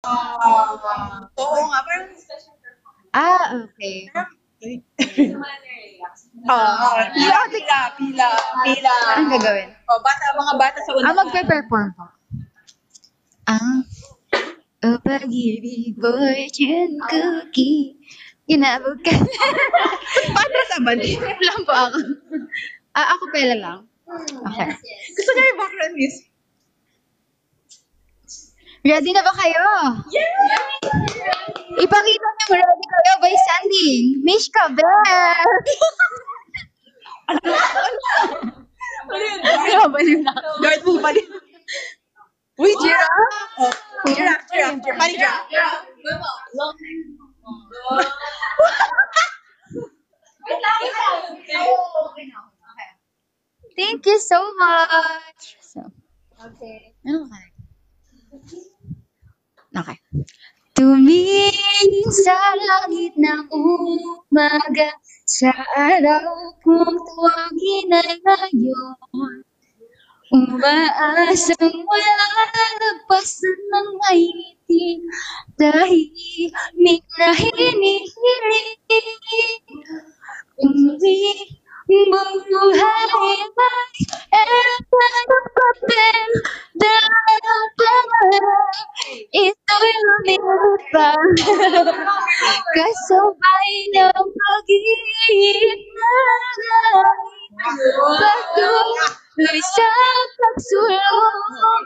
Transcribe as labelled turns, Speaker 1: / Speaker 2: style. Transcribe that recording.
Speaker 1: Oo nga, parang,
Speaker 2: Okay.
Speaker 1: pila, pila, pila, pila.
Speaker 2: Anong gagawin?
Speaker 1: Mga bata sa una.
Speaker 2: Magpe-perform po. O pag-ibig, fortune cookie. Ginabog ka.
Speaker 1: Paano sa bali?
Speaker 2: Lang po ako. Ako pala lang. Okay.
Speaker 1: Gusto niya yung background music.
Speaker 2: Ready na ba kayo? Ipakita niyo ready kayo by sending Mishka Bell. Baliw na.
Speaker 1: Guard mo bali. Uy, giraffe. Giraffe. Paano giraffe?
Speaker 2: Thank you so much. Ano ka? Okay. Tumingin sa langit ng umaga, sa araw kung tuwagin ay ngayon. Umaasang wala lagpasan ng mahitig, tahimik na hinihiling. Buhay ay ewan papel, dahil ang pangarap, ito'y lumilipad. Kasabay ng pag-ibig na langit, patuloy sa pagsulong.